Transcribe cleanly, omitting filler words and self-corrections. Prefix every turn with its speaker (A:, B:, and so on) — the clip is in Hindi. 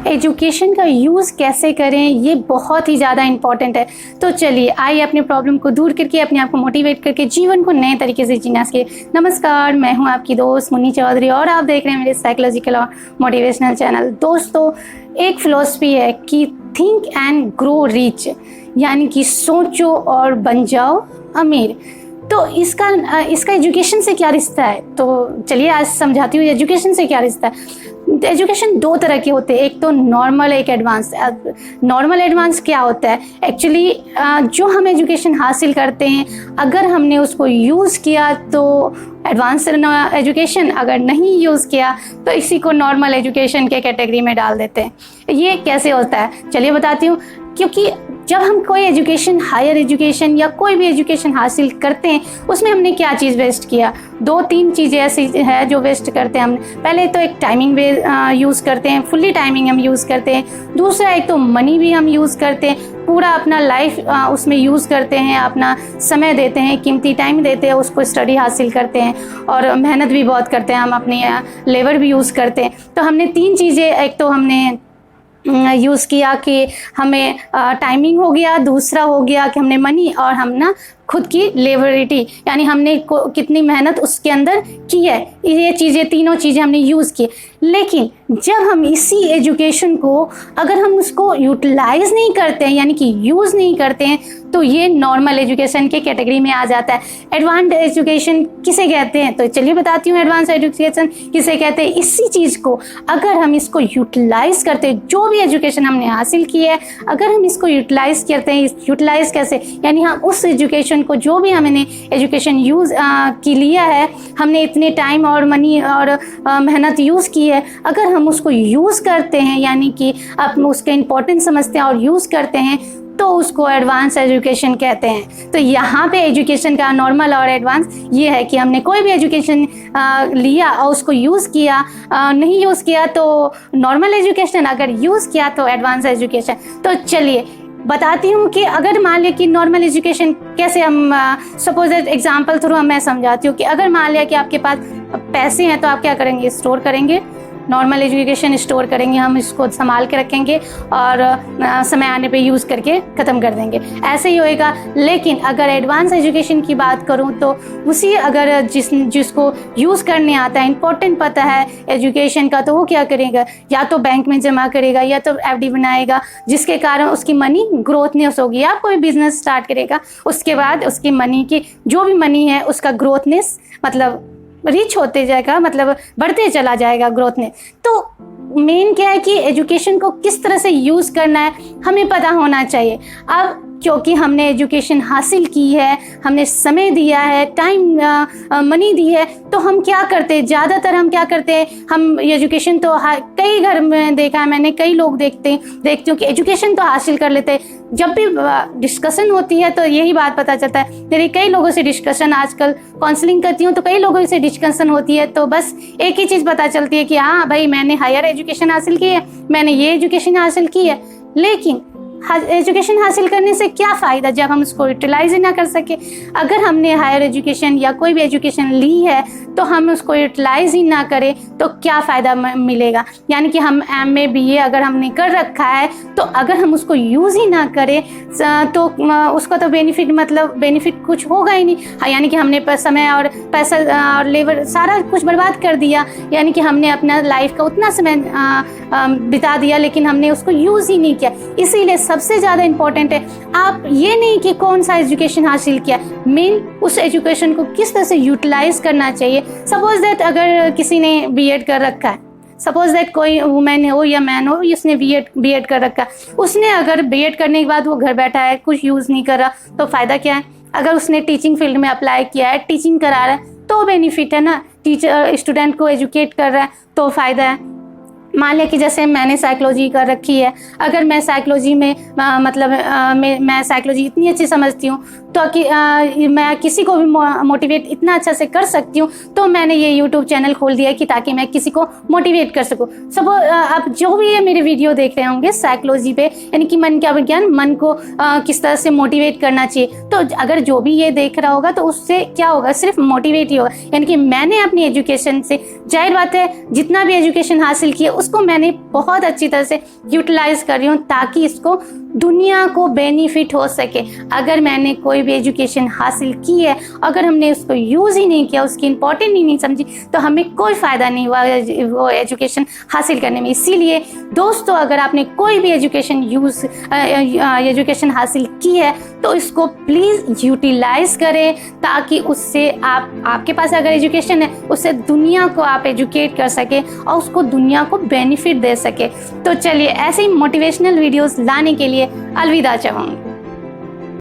A: एजुकेशन का यूज़ कैसे करें ये बहुत ही ज़्यादा इम्पॉर्टेंट है। तो चलिए आइए अपने प्रॉब्लम को दूर करके अपने आप को मोटिवेट करके जीवन को नए तरीके से जीना सीखे। नमस्कार, मैं हूं आपकी दोस्त मुन्नी चौधरी और आप देख रहे हैं मेरे साइकोलॉजिकल और मोटिवेशनल चैनल। दोस्तों, एक फ़िलॉसफी है कि थिंक एंड ग्रो रिच, यानी कि सोचो और बन जाओ अमीर। तो इसका एजुकेशन से क्या रिश्ता है, तो चलिए आज समझाती हूँ एजुकेशन से क्या रिश्ता है। एजुकेशन दो तरह के होते हैं, एक तो नॉर्मल, एक एडवांस। नॉर्मल एडवांस क्या होता है? एक्चुअली जो हम एजुकेशन हासिल करते हैं अगर हमने उसको यूज़ किया तो एडवांस एजुकेशन, अगर नहीं यूज़ किया तो इसी को नॉर्मल एजुकेशन के कैटेगरी में डाल देते हैं। ये कैसे होता है चलिए बताती हूँ। क्योंकि जब हम कोई एजुकेशन, हायर एजुकेशन या कोई भी एजुकेशन हासिल करते हैं उसमें हमने क्या चीज़ वेस्ट किया, दो तीन चीज़ें ऐसी है जो वेस्ट करते हैं हम। पहले तो एक टाइमिंग यूज़ करते हैं, फुल्ली टाइमिंग हम यूज़ करते हैं। दूसरा एक तो मनी भी हम यूज़ करते हैं, पूरा अपना लाइफ उसमें यूज़ करते हैं, अपना समय देते हैं, कीमती टाइम देते हैं, उसको स्टडी हासिल करते हैं और मेहनत भी बहुत करते हैं, हम अपनी लेबर भी यूज़ करते हैं। तो हमने तीन चीज़ें, एक तो हमने यूज़ किया कि हमें टाइमिंग हो गया, दूसरा हो गया कि हमने मनी, और हम ना खुद की लेबरिटी यानी हमने कितनी मेहनत उसके अंदर की है, ये चीज़ें, तीनों चीज़ें हमने यूज़ की। लेकिन जब हम इसी एजुकेशन को अगर हम उसको यूटिलाइज नहीं करते हैं यानी कि यूज़ नहीं करते हैं तो ये नॉर्मल एजुकेशन के कैटेगरी में आ जाता है। एडवांस एजुकेशन किसे कहते हैं, तो चलिए बताती हूँ एडवांस एजुकेशन किसे कहते हैं। इसी चीज़ को अगर हम इसको यूटिलाइज करते हैं, जो भी एजुकेशन हमने हासिल की है अगर हम इसको यूटिलाइज करते हैं, यूटिलाइज कैसे, यानी हम उस एजुकेशन को, जो भी हमने एजुकेशन यूज़ की लिया है, हमने इतने टाइम और मनी और मेहनत यूज़ की है, अगर हम उसको यूज़ करते हैं यानी कि आप उसके इम्पोर्टेंस समझते हैं और यूज़ करते हैं तो उसको एडवांस एजुकेशन कहते हैं। तो यहाँ पे एजुकेशन का नॉर्मल और एडवांस ये है कि हमने कोई भी एजुकेशन लिया और उसको यूज़ किया, नहीं यूज़ किया तो नॉर्मल एजुकेशन, अगर यूज़ किया तो एडवांस एजुकेशन। तो चलिए बताती हूँ कि अगर मान लिया कि नॉर्मल एजुकेशन कैसे हम, सपोज एग्जांपल थ्रू मैं समझाती हूँ कि अगर मान लिया कि आपके पास पैसे हैं तो आप क्या करेंगे, स्टोर करेंगे। नॉर्मल एजुकेशन स्टोर करेंगे, हम इसको संभाल के रखेंगे और समय आने पे यूज़ करके ख़त्म कर देंगे, ऐसे ही होएगा। लेकिन अगर एडवांस एजुकेशन की बात करूं तो उसी अगर जिसको यूज़ करने आता है, इम्पोर्टेंट पता है एजुकेशन का, तो वो क्या करेगा, या तो बैंक में जमा करेगा या तो एफडी बनाएगा, जिसके कारण उसकी मनी ग्रोथनेस होगी। या कोई बिजनेस स्टार्ट करेगा, उसके बाद उसकी मनी की जो भी मनी है उसका ग्रोथनेस मतलब रिच होते जाएगा, मतलब बढ़ते चला जाएगा ग्रोथ में। तो मेन क्या है कि एजुकेशन को किस तरह से यूज़ करना है हमें पता होना चाहिए। अब क्योंकि हमने एजुकेशन हासिल की है, हमने समय दिया है, टाइम मनी दी है, तो हम क्या करते हैं, ज़्यादातर हम क्या करते हैं, हम एजुकेशन तो कई घर में देखा है मैंने, कई लोग देखती हूँ कि एजुकेशन तो हासिल कर लेते हैं। जब भी डिस्कशन होती है तो यही बात पता चलता है। मेरी कई लोगों से डिस्कशन, आजकल काउंसलिंग करती हूँ तो कई लोगों से डिस्कशन होती है, तो बस एक ही चीज़ पता चलती है कि हाँ भाई मैंने हायर एजुकेशन हासिल की है, मैंने ये एजुकेशन हासिल की है। लेकिन एजुकेशन हासिल करने से क्या फ़ायदा जब हम उसको यूटिलाइज ही ना कर सके। अगर हमने हायर एजुकेशन या कोई भी एजुकेशन ली है तो हम उसको यूटिलाइज ही ना करें तो क्या फ़ायदा मिलेगा। यानी कि हम MA BA अगर हमने कर रखा है तो अगर हम उसको यूज़ ही ना करें तो उसका तो बेनिफिट कुछ होगा ही नहीं। हाँ, यानी कि हमने समय और पैसा और लेबर सारा कुछ बर्बाद कर दिया, यानी कि हमने अपना लाइफ का उतना समय बिता दिया लेकिन हमने उसको यूज़ ही नहीं किया। इसीलिए सबसे ज़्यादा इम्पोर्टेंट है आप ये नहीं कि कौन सा एजुकेशन हासिल किया, मेन उस एजुकेशन को किस तरह से यूटिलाइज करना चाहिए। सपोज दैट अगर किसी ने B.Ed कर रखा है, सपोज दैट कोई वुमेन हो या मैन हो, उसने B.Ed कर रखा है, उसने अगर B.Ed करने के बाद वो घर बैठा है, कुछ यूज़ नहीं कर रहा, तो फ़ायदा क्या है। अगर उसने टीचिंग फील्ड में अप्लाई किया है, टीचिंग करा रहा है तो बेनिफिट है ना, टीचर स्टूडेंट को एजुकेट कर रहा है तो फ़ायदा है। मान लिया कि जैसे मैंने साइकोलॉजी कर रखी है, अगर मैं साइकोलॉजी में मैं साइकोलॉजी इतनी अच्छी समझती हूँ तो मैं किसी को भी मोटिवेट इतना अच्छा से कर सकती हूँ, तो मैंने ये यूट्यूब चैनल खोल दिया कि ताकि मैं किसी को मोटिवेट कर सकूँ। सब आप जो भी ये मेरे वीडियो देख रहे होंगे साइकोलॉजी पे, यानी कि मन का विज्ञान, मन को किस तरह से मोटिवेट करना चाहिए, तो अगर जो भी ये देख रहा होगा तो उससे क्या होगा, सिर्फ मोटिवेट ही होगा। यानी कि मैंने अपनी एजुकेशन से, जाहिर बात है जितना भी एजुकेशन हासिल किया उसको मैंने बहुत अच्छी तरह से यूटिलाइज कर रही हूँ ताकि इसको दुनिया को बेनिफिट हो सके। अगर मैंने कोई भी एजुकेशन हासिल की है, अगर हमने उसको यूज़ ही नहीं किया, उसकी इम्पोर्टेंट ही नहीं समझी, तो हमें कोई फ़ायदा नहीं हुआ वो एजुकेशन हासिल करने में। इसीलिए दोस्तों, अगर आपने कोई भी एजुकेशन हासिल की है तो इसको प्लीज़ यूटिलाइज करें, ताकि उससे आपके पास अगर एजुकेशन है उससे दुनिया को आप एजुकेट कर सके और उसको दुनिया को बेनिफिट दे सके। तो चलिए, ऐसे ही मोटिवेशनल वीडियोस लाने के लिए अलविदा चाहूँगी।